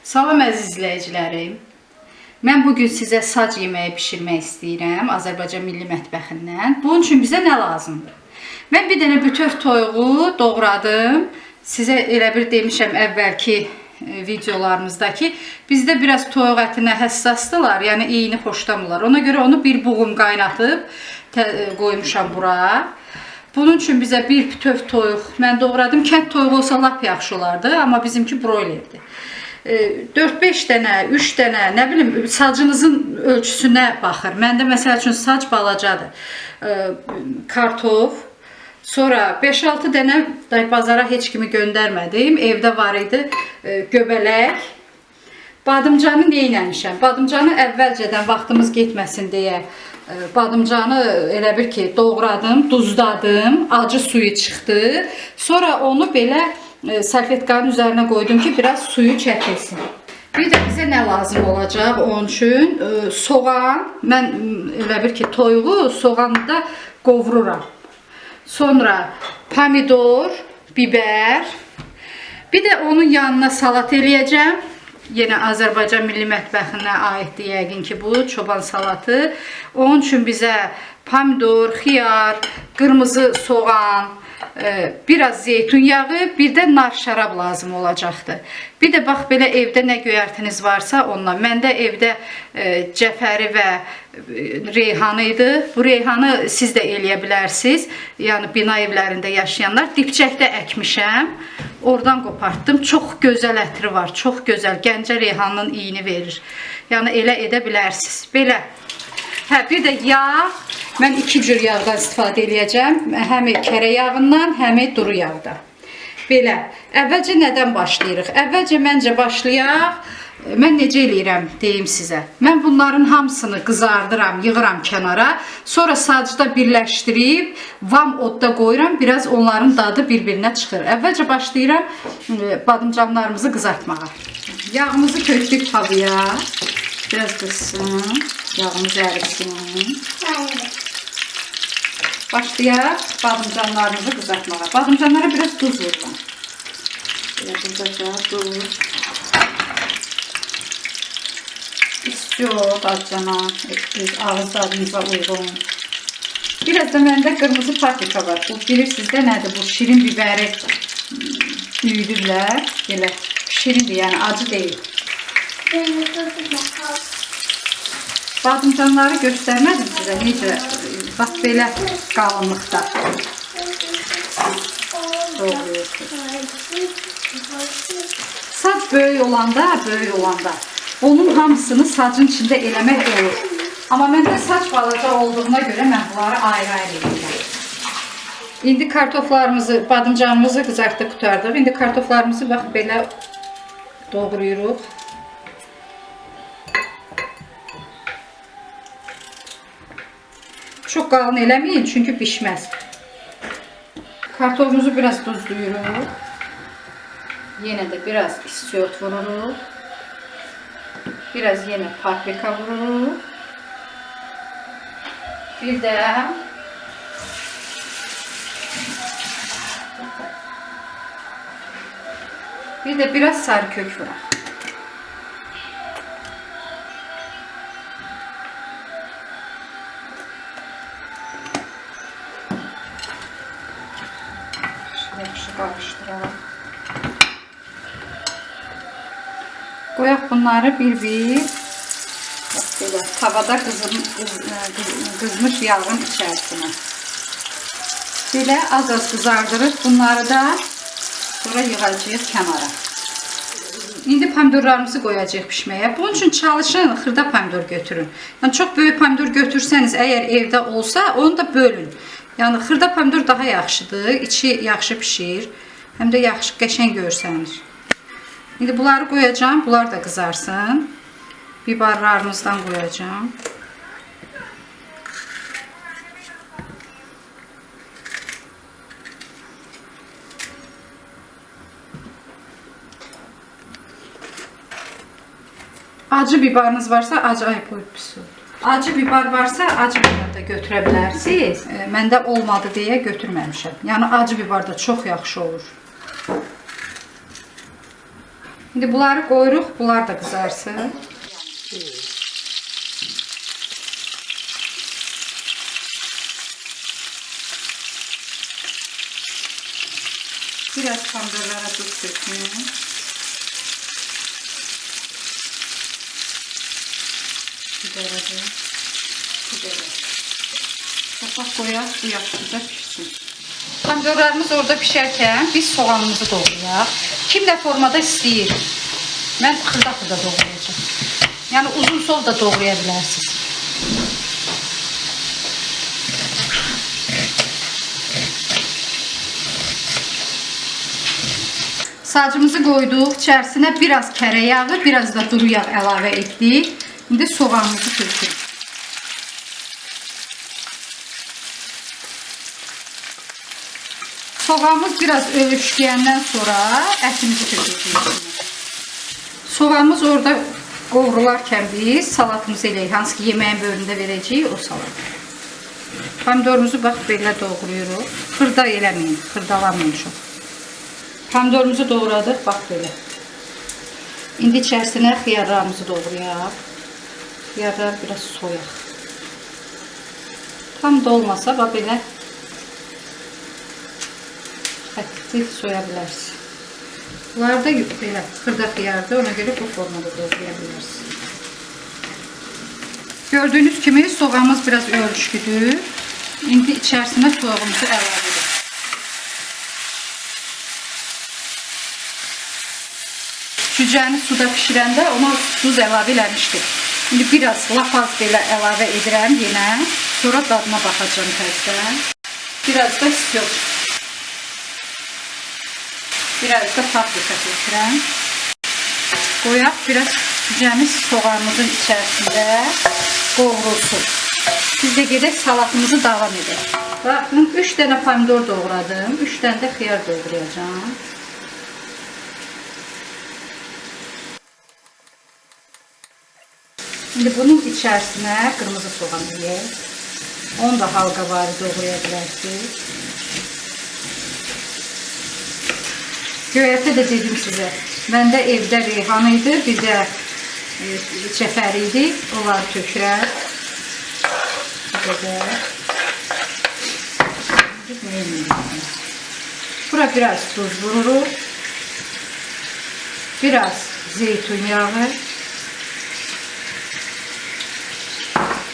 Salam əziz izləyicilərim. Mən bugün sizə sac yeməyi bişirmək istəyirəm Azərbaycan milli mətbəxindən. Bunun üçün bizə nə lazımdır? Mən bir dənə bütöv toyuğu doğradım. Sizə elə bir demişəm əvvəlki videolarımızdakı. Bizdə biraz toyuq ətinə həssasdılar, yəni iyini xoşlamırlar. Ona görə onu bir buğum qaynatıb qoymuşam bura. Bunun üçün bizə bir bütöv toyuq mən doğradım. Kənd toyuğu olsa lap yaxşı olardı, amma bizimki broilerdir. 4-5 dənə, 3 dənə, nə bilim, sacınızın ölçüsünə baxır. Məndə məsəl üçün sac balacadır. Kartof, sonra 5-6 dənə bazara heç kimi göndərmədim. Evdə var idi göbələk. Badımcanı neyləmişəm? Badımcanı əvvəlcədən vaxtımız getməsin deyə badımcanı elə bir ki doğradım, duzladım, acı suyu çıxdı. Sonra onu belə salfetkanın üzərinə qoydum ki biraz suyu çəkilsin. Bir də bizə nə lazım olacaq onun üçün? Soğan. Mən elə bir ki toyuğu soğanda qovururam. Sonra pomidor, biber. Bir də onun yanına salat eləyəcəm. Yenə Azərbaycan milli mətbəxinə aiddir yəqin ki bu çoban salatı. Onun üçün bizə pomidor, xiyar, qırmızı soğan, biraz zeytun yağı, bir də nar şərab lazım olacaqdır. Bir də bax belə evdə nə göyərtiniz varsa ondan. Məndə evdə cəfəri və reyhanı idi. Bu reyhanı siz də eləyə bilərsiniz. Yəni bina evlərində yaşayanlar. Dipçəkdə əkmişəm. Oradan qopartdım. Çox gözəl ətri var. Çox gözəl. Gəncə reyhanının iyini verir. Yəni elə edə bilərsiniz. Belə. Hə, bir də yağ. Mən iki cür yağdan istifadə edəcəm. Həm kərə yağından, həm duru yağdan. Belə. Əvvəlcə nədən başlayırıq? Əvvəlcə məncə başlayaq. Mən necə eləyirəm deyim sizə. Mən bunların hamısını qızardıram, yığıram kənara. Sonra sacda birləşdirib vam odda qoyuram. Biraz onların dadı bir-birinə çıxır. Əvvəlcə başlayıram badımcanlarımızı qızartmağa. Yağımızı tökdük tavaya. Biraz qızsın. Yağımız ərisin. Başlayaq badımcanlarımızı qızartmağa. Badımcanlara biraz duz vururam. Buradaca duz. İstiyor azcana, ağız tadınıza uyğun. Biraz da məndə qırmızı paprika var. Bu bilirsiniz də nədir? Bu şirin biberi büyüdürlər. Belə şirindir, yəni acı deyil. Badımcanları göstərmədim sizə necə. Bax belə qalınlıqda. Saç böyük olanda, onun hamısını sacın içində eləmək olur. Amma məndə saç balaca olduğuna görə mən bunları ayrı-ayrı edirəm. İndi kartoflarımızı, badımcanımızı qızartdıq, qurtardıq. İndi kartoflarımızı bax belə doğrayırıq. Çox qalın eləməyin, çünki pişməz. Kartofumuzu biraz duzluyuruq. Yenə də biraz istiot vururuq. Biraz yenə paprika vururuq. Bir də biraz sarı kök vuraq. Yaxşı qarışdıraq. Qoyaq bunları bir-bir belə tavada qızmış yağın içərisinə. Belə az-az qızardırıb bunları da sonra yığacağıq kənara. İndi pomidorlarımızı qoyacağıq pişməyə. Bunun üçün çalışın, xırda pomidor götürün. Yəni çox böyük pomidor götürsəniz, əgər evdə olsa, onu da bölün. Yəni xırda pomidor daha yaxşıdır, içi yaxşı pişir, həm də yaxşı qəşəng görsənir. İndi bunları qoyacağım, bunlar da qızarsın. Biberlarımızdan qoyacağım. Acı biberiniz varsa acı acı biber varsa acı biber də götürə bilərsiniz. Məndə olmadı deyə götürməmişəm. Yəni acı biber də çox yaxşı olur. İndi bunları qoyuruq, bunlar da qızarsın. Biraz pomidorlara duz dökün. Biberə. Kapak koyaq, bu yaxşıca pişsin. Pomidorlarımız orada pişərkən biz soğanımızı doğrayaq. Kim nə formada istəyir. Mən xırda-xırda doğrayacağım. Yəni uzun sol da doğraya bilərsiniz. Sacımızı qoyduq, içərisinə biraz kərə yağı, biraz da duru yağ əlavə etdik. İndi soğanımızı tökürük. Soğanımız biraz ölüşkəyəndən sonra ətimizi tökürük. Soğanımız orada qovrularkən biz salatımızı eləyik. Hansı ki yeməyin bölümündə verəcəyik o salat. Pomidorumuzu bax belə doğrayırıq. Xırda eləməyin, xırdalamayın çox. Pomidorumuzu doğradıq, bax belə. İndi içərisinə xiyarlarımızı doğrayaq. Xiyarlar biraz soyaq. Tam da olmasa, bax belə xətti soya bilərsiniz. Bunlar da belə xırda xiyardır, ona görə bu formada doğraya bilərsiniz. Gördüyünüz kimi soğanımız biraz ölçülüdür. İndi içərisinə soğanımızı əlavə edirik. Cücəni suda pişirəndə ona duz əlavə eləmişdik. İndi biraz lap az belə əlavə edirəm yenə. Sonra dadına baxacağım təzədən. Biraz da istiyor. Biraz da paprika tökürəm. Qoyaq biraz cücəmiz soğanımızın içərisində qovrulsun. Biz də gedək salatımızı davam edək. Baxın 3 dənə pomidor doğradım. 3 dənə də xiyar doğrayacağım. Şimdi bunun içərisinə qırmızı soğan yiyək. Onu da halqa var doğraya bilərsiniz. Göyərtə də dedim sizə. Məndə evdə reyhan idi, bir də çəfər idi. Onları tökürəm. Bura biraz tuz vururuq. Biraz zeytun yağı.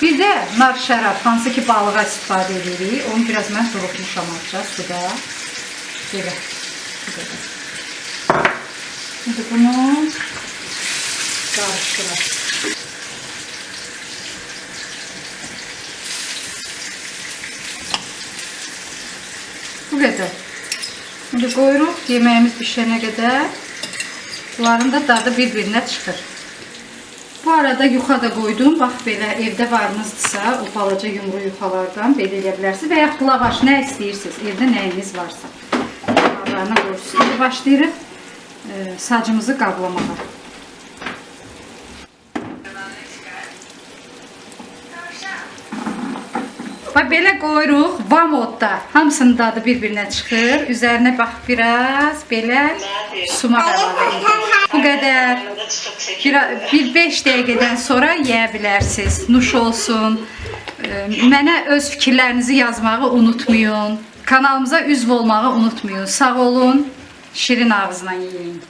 Bir də nar şərab, hansı ki balığa istifadə edirik. Onu biraz mən durutmuşam suda. Belə. Şimdi bunu qarışdıraq. Bu qədər. Şimdi qoyuruq yeməyimiz pişənə qədər. Bunların da dadı bir-birinə çıxır. Bu arada yuxa da qoydum. Bax belə evdə varınızdırsa o balaca yumru yuxalardan belə edə bilərsiniz. Və yaxud lavaş nə istəyirsiniz, evdə nəyiniz varsa. Lavalarına qoyursunuz. Şimdi başlayırıq sacımızı qablamağa. Bax belə qoyuruq vamodda. Hamısının dadı bir-birinə çıxır. Üzərinə bax biraz belə sumaq əlavə edirik. Bu qədər. Bir 5 dəqiqədən sonra yeyə bilərsiniz. Nuş olsun. Mənə öz fikirlərinizi yazmağı unutmayın. Kanalımıza üzv olmağı unutmayın. Sağ olun. Şirin ağzına yiyin.